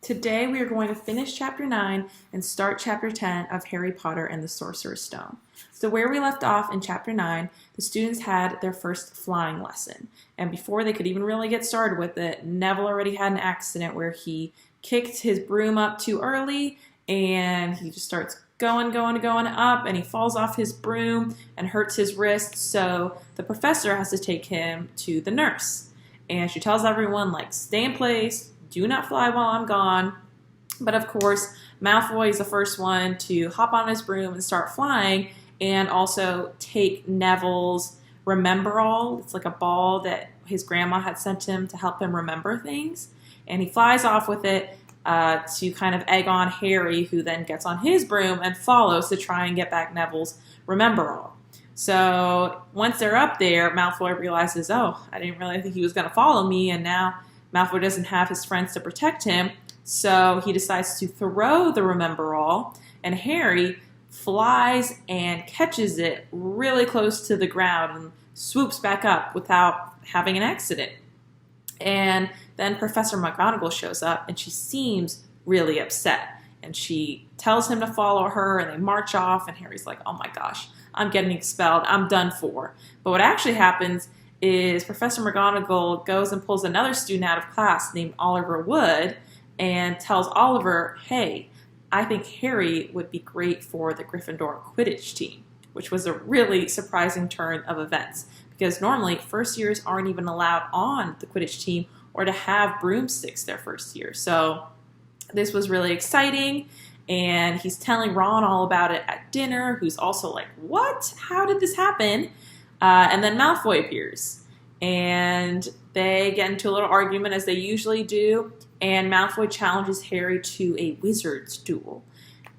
Today we are going to finish chapter 9 and start chapter 10 of Harry Potter and the Sorcerer's Stone. So where we left off in chapter 9, the students had their first flying lesson. And before they could even really get started with it, Neville already had an accident where he kicked his broom up too early and he just starts going up, and he falls off his broom and hurts his wrist. So the professor has to take him to the nurse. And she tells everyone, like, stay in place, do not fly while I'm gone. But of course, Malfoy is the first one to hop on his broom and start flying, and also take Neville's Remember All. It's like a ball that his grandma had sent him to help him remember things. And he flies off with it to kind of egg on Harry, who then gets on his broom and follows to try and get back Neville's Remember All. So once they're up there, Malfoy realizes, oh, I didn't really think he was going to follow me, and now Malfoy doesn't have his friends to protect him, so he decides to throw the Remember All, and Harry flies and catches it really close to the ground and swoops back up without having an accident. And then Professor McGonagall shows up, and she seems really upset. And she tells him to follow her, and they march off, and Harry's like, oh my gosh, I'm getting expelled. I'm done for. But what actually happens is Professor McGonagall goes and pulls another student out of class named Oliver Wood and tells Oliver, hey, I think Harry would be great for the Gryffindor Quidditch team, which was a really surprising turn of events because normally first years aren't even allowed on the Quidditch team or to have broomsticks their first year. So this was really exciting, and he's telling Ron all about it at dinner, who's also like, what? How did this happen? And then Malfoy appears, and they get into a little argument as they usually do, and Malfoy challenges Harry to a wizard's duel.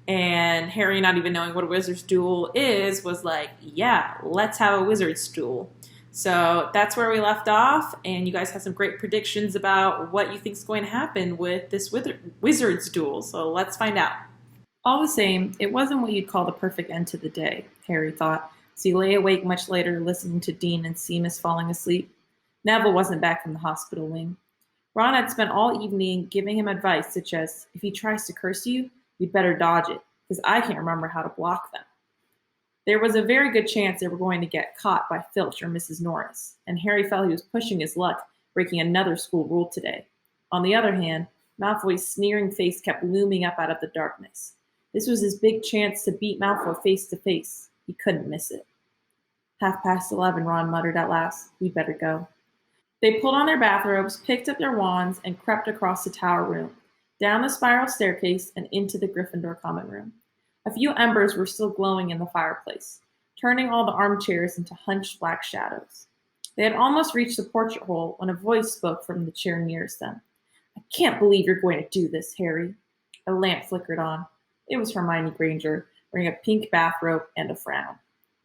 And Harry, not even knowing what a wizard's duel is, was like, yeah, let's have a wizard's duel. So that's where we left off, and you guys have some great predictions about what you think is going to happen with this wizard's duel, so let's find out. All the same, it wasn't what you'd call the perfect end to the day, Harry thought, as he lay awake much later listening to Dean and Seamus falling asleep. Neville wasn't back from the hospital wing. Ron had spent all evening giving him advice such as, if he tries to curse you, you'd better dodge it, because I can't remember how to block them. There was a very good chance they were going to get caught by Filch or Mrs. Norris, and Harry felt he was pushing his luck, breaking another school rule today. On the other hand, Malfoy's sneering face kept looming up out of the darkness. This was his big chance to beat Malfoy face to face. He couldn't miss it. 11:30, Ron muttered at last. We'd better go. They pulled on their bathrobes, picked up their wands, and crept across the tower room, down the spiral staircase, and into the Gryffindor common room. A few embers were still glowing in the fireplace, turning all the armchairs into hunched black shadows. They had almost reached the portrait hole when a voice spoke from the chair nearest them. I can't believe you're going to do this, Harry. A lamp flickered on. It was Hermione Granger, wearing a pink bathrobe and a frown.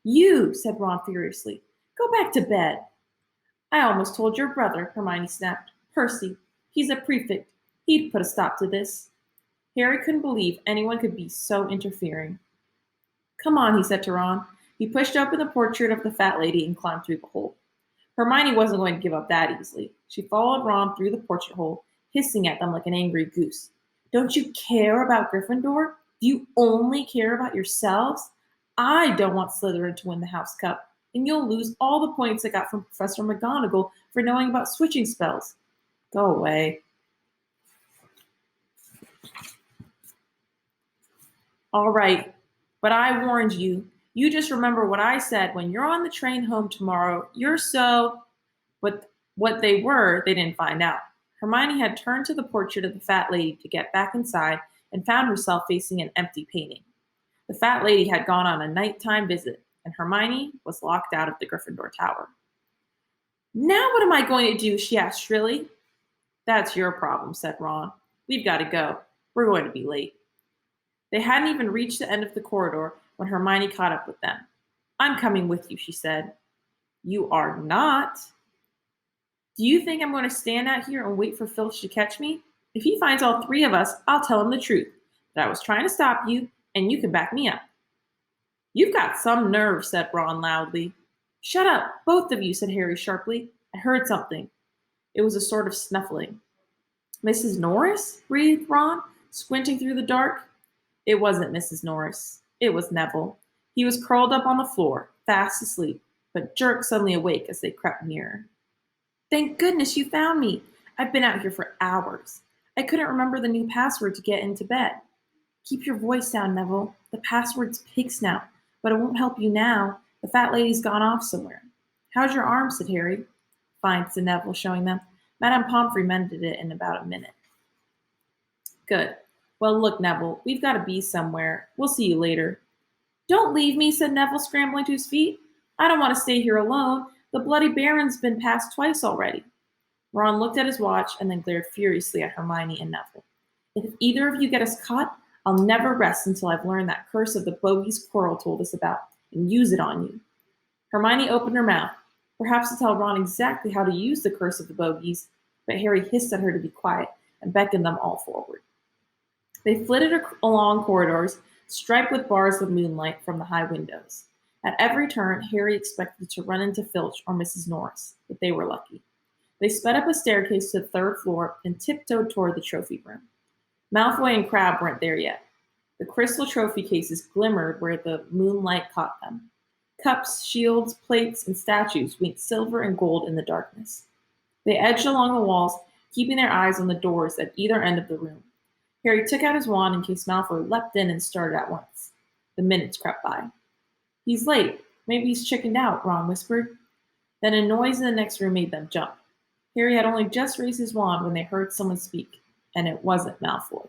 You, said Ron furiously. Go back to bed. I almost told your brother, Hermione snapped. Percy. He's a prefect. He'd put a stop to this. Harry couldn't believe anyone could be so interfering. Come on, he said to Ron. He pushed open the portrait of the fat lady and climbed through the hole. Hermione wasn't going to give up that easily. She followed Ron through the portrait hole, hissing at them like an angry goose. Don't you care about Gryffindor? Do you only care about yourselves? I don't want Slytherin to win the House Cup, and you'll lose all the points I got from Professor McGonagall for knowing about switching spells. Go away. All right, but I warned you. You just remember what I said. When you're on the train home tomorrow, you're so... But what they were, they didn't find out. Hermione had turned to the portrait of the fat lady to get back inside and found herself facing an empty painting. The fat lady had gone on a nighttime visit, and Hermione was locked out of the Gryffindor Tower. Now what am I going to do? She asked shrilly. That's your problem, said Ron. We've got to go. We're going to be late. They hadn't even reached the end of the corridor when Hermione caught up with them. I'm coming with you, she said. You are not. Do you think I'm going to stand out here and wait for Filch to catch me? If he finds all three of us, I'll tell him the truth. That I was trying to stop you, and you can back me up. You've got some nerve, said Ron loudly. Shut up, both of you, said Harry sharply. I heard something. It was a sort of snuffling. Mrs. Norris? Breathed Ron, squinting through the dark. It wasn't Mrs. Norris. It was Neville. He was curled up on the floor, fast asleep, but jerked suddenly awake as they crept nearer. Thank goodness you found me. I've been out here for hours. I couldn't remember the new password to get into bed. Keep your voice down, Neville. The password's pig snout, but it won't help you now. The fat lady's gone off somewhere. How's your arm? Said Harry. Fine, said Neville, showing them. Madame Pomfrey mended it in about a minute. Good. Well, look, Neville, we've got to be somewhere. We'll see you later. Don't leave me, said Neville, scrambling to his feet. I don't want to stay here alone. The Bloody Baron's been passed twice already. Ron looked at his watch and then glared furiously at Hermione and Neville. If either of you get us caught, I'll never rest until I've learned that curse of the bogies Quirrell told us about and use it on you. Hermione opened her mouth, perhaps to tell Ron exactly how to use the curse of the bogies, but Harry hissed at her to be quiet and beckoned them all forward. They flitted along corridors, striped with bars of moonlight from the high windows. At every turn, Harry expected to run into Filch or Mrs. Norris, but they were lucky. They sped up a staircase to the third floor and tiptoed toward the trophy room. Malfoy and Crabbe weren't there yet. The crystal trophy cases glimmered where the moonlight caught them. Cups, shields, plates, and statues winked silver and gold in the darkness. They edged along the walls, keeping their eyes on the doors at either end of the room. Harry took out his wand in case Malfoy leapt in and started at once. The minutes crept by. He's late. Maybe he's chickened out, Ron whispered. Then a noise in the next room made them jump. Harry had only just raised his wand when they heard someone speak, and it wasn't Malfoy.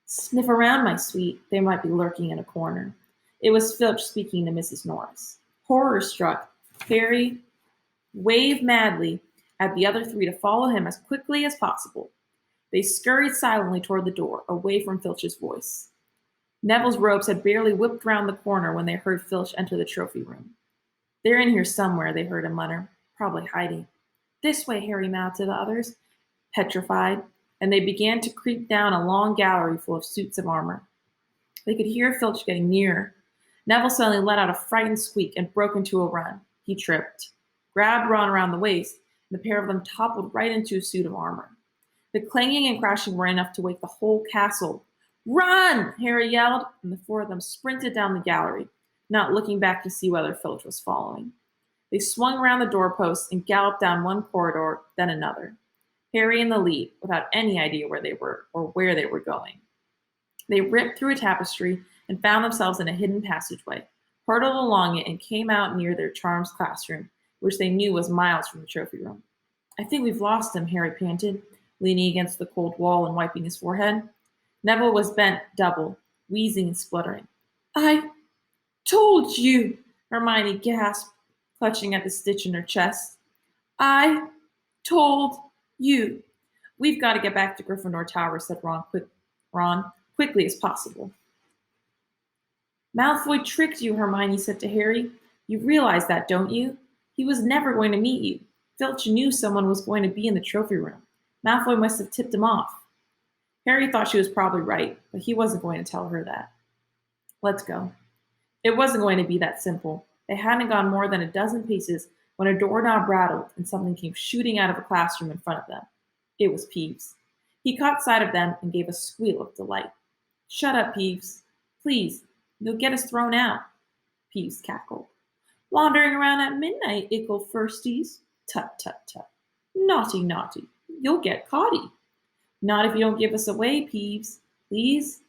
Sniff around, my sweet. They might be lurking in a corner. It was Filch speaking to Mrs. Norris. Horror struck, Harry waved madly at the other three to follow him as quickly as possible. They scurried silently toward the door, away from Filch's voice. Neville's robes had barely whipped round the corner when they heard Filch enter the trophy room. They're in here somewhere, they heard him mutter, probably hiding. This way, Harry mouthed to the others, petrified, and they began to creep down a long gallery full of suits of armor. They could hear Filch getting nearer. Neville suddenly let out a frightened squeak and broke into a run. He tripped, grabbed Ron around the waist, and the pair of them toppled right into a suit of armor. The clanging and crashing were enough to wake the whole castle. Run! Harry yelled, and the four of them sprinted down the gallery, not looking back to see whether Filch was following. They swung around the doorposts and galloped down one corridor, then another. Harry in the lead, without any idea where they were or where they were going. They ripped through a tapestry and found themselves in a hidden passageway, hurtled along it, and came out near their charms classroom, which they knew was miles from the trophy room. I think we've lost him, Harry panted, leaning against the cold wall and wiping his forehead. Neville was bent double, wheezing and spluttering. I told you, Hermione gasped, clutching at the stitch in her chest. I told you. We've got to get back to Gryffindor Tower, said Ron, quickly as possible. Malfoy tricked you, Hermione said to Harry. You realize that, don't you? He was never going to meet you. Filch knew someone was going to be in the trophy room. Malfoy must have tipped him off. Harry thought she was probably right, but he wasn't going to tell her that. Let's go. It wasn't going to be that simple. They hadn't gone more than a dozen paces when a doorknob rattled and something came shooting out of the classroom in front of them. It was Peeves. He caught sight of them and gave a squeal of delight. Shut up, Peeves. Please, you'll get us thrown out. Peeves cackled. Wandering around at midnight, ickle firsties. Tut, tut, tut. Naughty, naughty. You'll get caughty. Not if you don't give us away, Peeves. Please?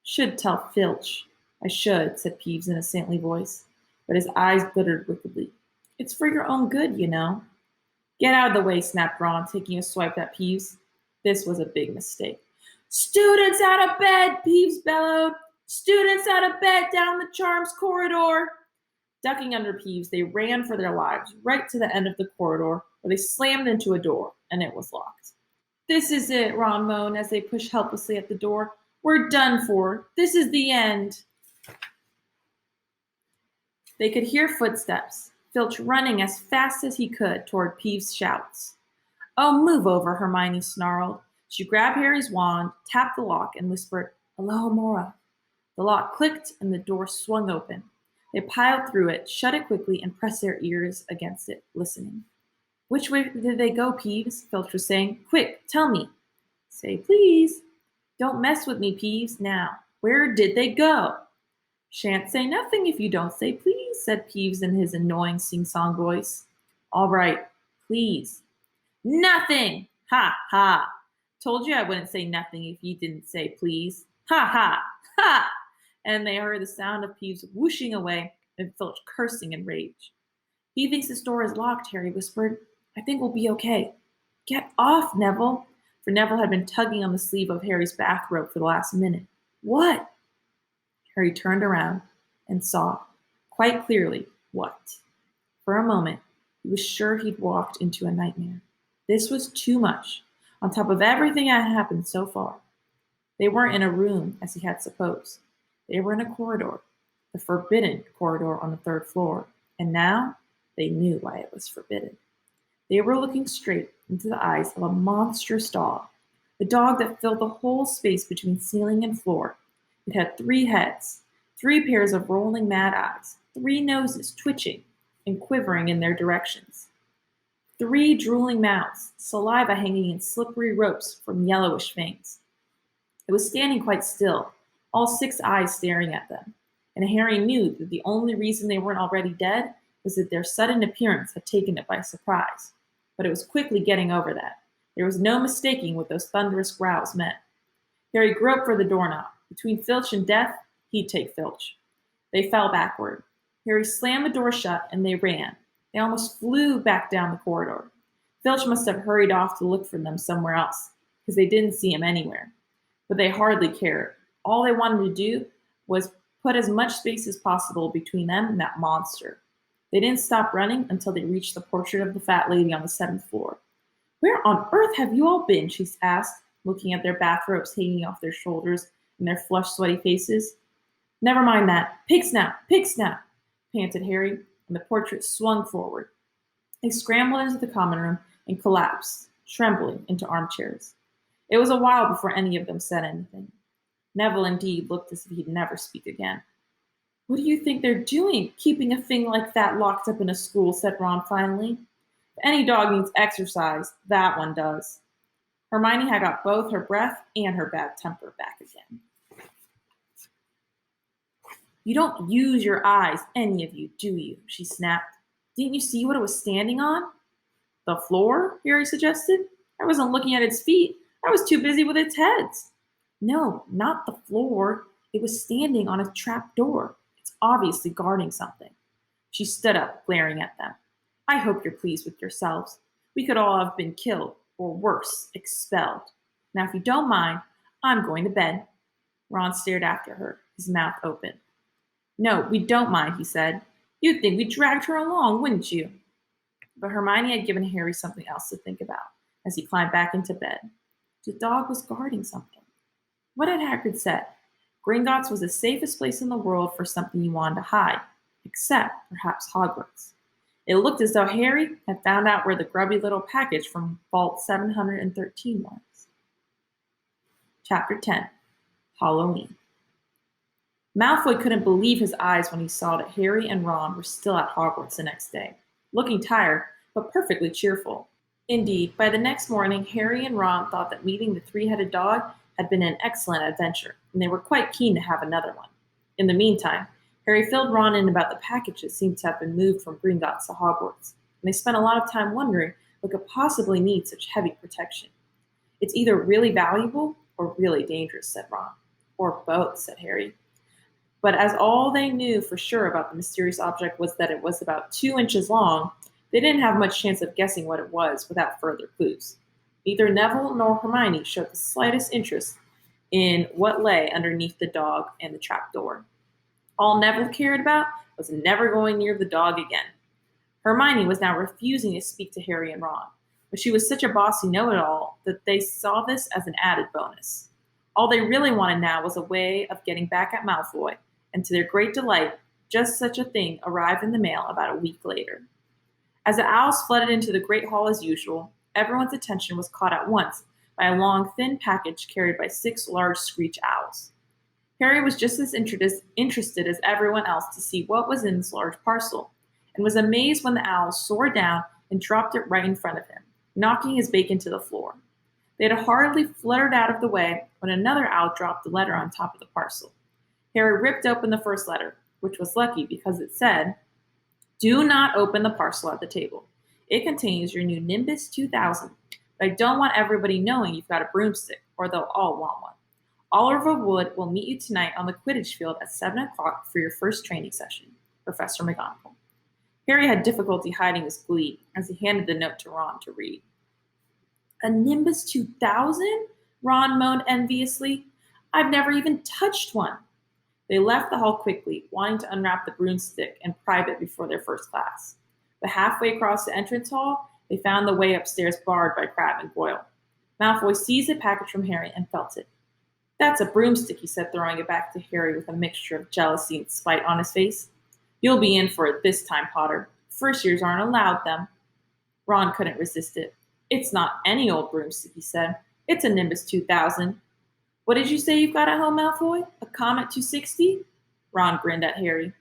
Should tell Filch. I should, said Peeves in a saintly voice, but his eyes glittered wickedly. It's for your own good, you know. Get out of the way, snapped Ron, taking a swipe at Peeves. This was a big mistake. Students out of bed, Peeves bellowed. Students out of bed down the charms corridor. Ducking under Peeves, they ran for their lives right to the end of the corridor, where they slammed into a door, and it was locked. This is it, Ron moaned as they pushed helplessly at the door. We're done for. This is the end. They could hear footsteps, Filch running as fast as he could toward Peeves' shouts. Oh, move over, Hermione snarled. She grabbed Harry's wand, tapped the lock, and whispered, Alohomora. The lock clicked and the door swung open. They piled through it, shut it quickly, and pressed their ears against it, listening. Which way did they go, Peeves? Filch was saying. Quick, tell me. Say please. Don't mess with me, Peeves. Now, where did they go? Shan't say nothing if you don't say please, said Peeves in his annoying sing-song voice. All right, please. Nothing! Ha ha! Told you I wouldn't say nothing if you didn't say please. Ha ha! Ha! And they heard the sound of Peeves whooshing away and Filch cursing in rage. He thinks this door is locked, Harry whispered. I think we'll be okay. Get off, Neville! For Neville had been tugging on the sleeve of Harry's bathrobe for the last minute. What? Harry turned around and saw, quite clearly, what. For a moment, he was sure he'd walked into a nightmare. This was too much, on top of everything that had happened so far. They weren't in a room, as he had supposed. They were in a corridor, the forbidden corridor on the third floor, and now they knew why it was forbidden. They were looking straight into the eyes of a monstrous dog, the dog that filled the whole space between ceiling and floor. It had 3 heads, 3 pairs of rolling mad eyes, 3 noses twitching and quivering in their directions, 3 drooling mouths, saliva hanging in slippery ropes from yellowish fangs. It was standing quite still, all 6 eyes staring at them, and Harry knew that the only reason they weren't already dead was that their sudden appearance had taken it by surprise. But it was quickly getting over that. There was no mistaking what those thunderous growls meant. Harry groped for the doorknob. Between Filch and death, he'd take Filch. They fell backward. Harry slammed the door shut and they ran. They almost flew back down the corridor. Filch must have hurried off to look for them somewhere else, because they didn't see him anywhere. But they hardly cared. All they wanted to do was put as much space as possible between them and that monster. They didn't stop running until they reached the portrait of the fat lady on the 7th floor. Where on earth have you all been? She asked, looking at their bathrobes hanging off their shoulders and their flushed, sweaty faces. Never mind that. Pig snout, panted Harry, and the portrait swung forward. They scrambled into the common room and collapsed, trembling, into armchairs. It was a while before any of them said anything. Neville, indeed, looked as if he'd never speak again. What do you think they're doing, keeping a thing like that locked up in a school, said Ron finally. If any dog needs exercise, that one does. Hermione had got both her breath and her bad temper back again. You don't use your eyes, any of you, do you? She snapped. Didn't you see what it was standing on? The floor, Harry suggested. I wasn't looking at its feet. I was too busy with its heads. No, not the floor. It was standing on a trap door. It's obviously guarding something. She stood up, glaring at them. I hope you're pleased with yourselves. We could all have been killed, or worse, expelled. Now, if you don't mind, I'm going to bed. Ron stared after her, his mouth open. No, we don't mind, he said. You'd think we dragged her along, wouldn't you? But Hermione had given Harry something else to think about as he climbed back into bed. The dog was guarding something. What had Hagrid said? Gringotts was the safest place in the world for something you wanted to hide, except perhaps Hogwarts. It looked as though Harry had found out where the grubby little package from Vault 713 was. Chapter 10. Halloween. Malfoy couldn't believe his eyes when he saw that Harry and Ron were still at Hogwarts the next day, looking tired, but perfectly cheerful. Indeed, by the next morning, Harry and Ron thought that meeting the 3-headed dog had been an excellent adventure, and they were quite keen to have another one. In the meantime, Harry filled Ron in about the package that seemed to have been moved from Gringotts to Hogwarts, and they spent a lot of time wondering what could possibly need such heavy protection. It's either really valuable or really dangerous, said Ron. Or both, said Harry. But as all they knew for sure about the mysterious object was that it was about 2 inches long, they didn't have much chance of guessing what it was without further clues. Neither Neville nor Hermione showed the slightest interest in what lay underneath the dog and the trapdoor. All Neville cared about was never going near the dog again. Hermione was now refusing to speak to Harry and Ron, but she was such a bossy know-it-all that they saw this as an added bonus. All they really wanted now was a way of getting back at Malfoy, and to their great delight, just such a thing arrived in the mail about a week later. As the owls flooded into the great hall as usual, everyone's attention was caught at once by a long, thin package carried by 6 large screech owls. Harry was just as interested as everyone else to see what was in this large parcel, and was amazed when the owls soared down and dropped it right in front of him, knocking his bacon to the floor. They had hardly fluttered out of the way when another owl dropped the letter on top of the parcel. Harry ripped open the first letter, which was lucky because it said, "Do not open the parcel at the table. It contains your new Nimbus 2000, but I don't want everybody knowing you've got a broomstick, or they'll all want one. Oliver Wood will meet you tonight on the Quidditch field at 7 o'clock for your first training session. Professor McGonagall." Harry had difficulty hiding his glee as he handed the note to Ron to read. "A Nimbus 2000? Ron moaned enviously. "I've never even touched one." They left the hall quickly, wanting to unwrap the broomstick in private before their first class. But halfway across the entrance hall, they found the way upstairs barred by Crabbe and Goyle. Malfoy seized a package from Harry and felt it. "That's a broomstick," he said, throwing it back to Harry with a mixture of jealousy and spite on his face. "You'll be in for it this time, Potter. First years aren't allowed them." Ron couldn't resist it. "It's not any old broomstick," he said. "It's a Nimbus 2000. "What did you say you've got at home, Malfoy? A Comet 260? Ron grinned at Harry.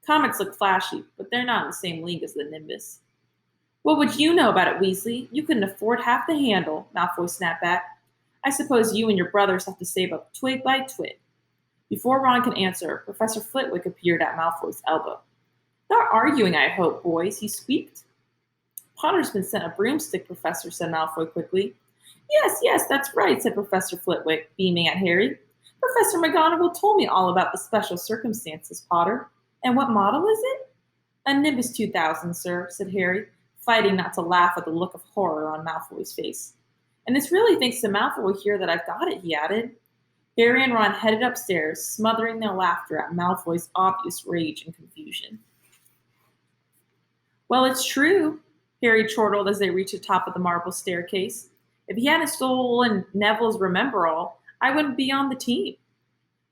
"Comets look flashy, but they're not in the same league as the Nimbus." "What would you know about it, Weasley? You couldn't afford half the handle," Malfoy snapped back. "I suppose you and your brothers have to save up twig by twig." Before Ron could answer, Professor Flitwick appeared at Malfoy's elbow. "Not arguing, I hope, boys," he squeaked. "Potter's been sent a broomstick, Professor," said Malfoy quickly. Yes, that's right," said Professor Flitwick, beaming at Harry. "Professor McGonagall told me all about the special circumstances, Potter. And what model is it?" "A Nimbus 2000, sir," said Harry, fighting not to laugh at the look of horror on Malfoy's face. "And it's really thanks to Malfoy here that I've got it," he added. Harry and Ron headed upstairs, smothering their laughter at Malfoy's obvious rage and confusion. "Well, it's true," Harry chortled as they reached the top of the marble staircase. "If he hadn't stolen Neville's Remember-All, I wouldn't be on the team."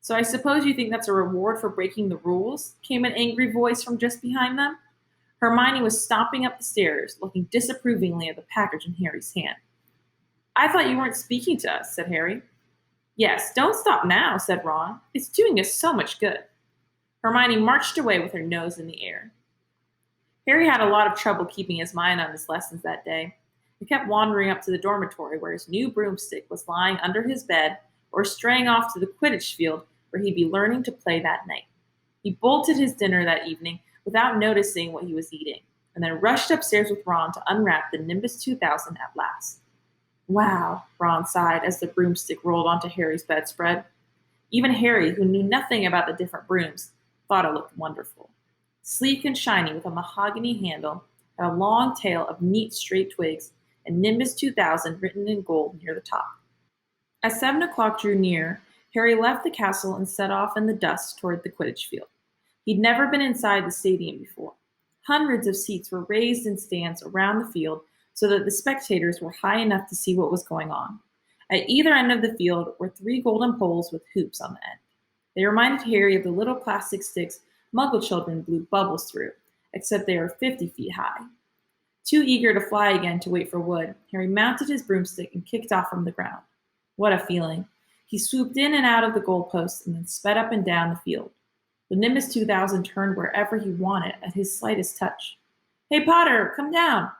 "So I suppose you think that's a reward for breaking the rules?" came an angry voice from just behind them. Hermione was stomping up the stairs, looking disapprovingly at the package in Harry's hand. "I thought you weren't speaking to us," said Harry. "Yes, don't stop now," said Ron. "It's doing us so much good." Hermione marched away with her nose in the air. Harry had a lot of trouble keeping his mind on his lessons that day. He kept wandering up to the dormitory where his new broomstick was lying under his bed, or straying off to the Quidditch field where he'd be learning to play that night. He bolted his dinner that evening without noticing what he was eating, and then rushed upstairs with Ron to unwrap the Nimbus 2000 at last. "Wow," Ron sighed as the broomstick rolled onto Harry's bedspread. Even Harry, who knew nothing about the different brooms, thought it looked wonderful. Sleek and shiny with a mahogany handle, and a long tail of neat straight twigs, and Nimbus 2000 written in gold near the top. As 7 o'clock drew near, Harry left the castle and set off in the dusk toward the Quidditch field. He'd never been inside the stadium before. Hundreds of seats were raised in stands around the field so that the spectators were high enough to see what was going on. At either end of the field were 3 golden poles with hoops on the end. They reminded Harry of the little plastic sticks Muggle children blew bubbles through, except they were 50 feet high. Too eager to fly again to wait for Wood, Harry mounted his broomstick and kicked off from the ground. What a feeling. He swooped in and out of the goalposts and then sped up and down the field. The Nimbus 2000 turned wherever he wanted at his slightest touch. "Hey, Potter, come down!"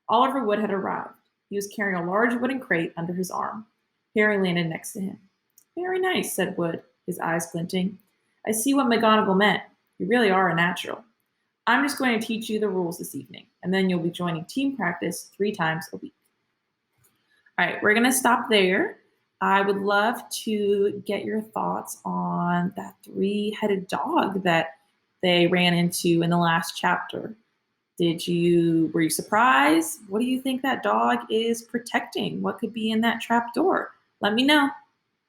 Oliver Wood had arrived. He was carrying a large wooden crate under his arm. Harry landed next to him. "Very nice," said Wood, his eyes glinting. "I see what McGonagall meant. You really are a natural. I'm just going to teach you the rules this evening, and then you'll be joining team practice 3 times a week." All right, we're going to stop there. I would love to get your thoughts on that 3-headed dog that they ran into in the last chapter. Were you surprised? What do you think that dog is protecting? What could be in that trap door? Let me know.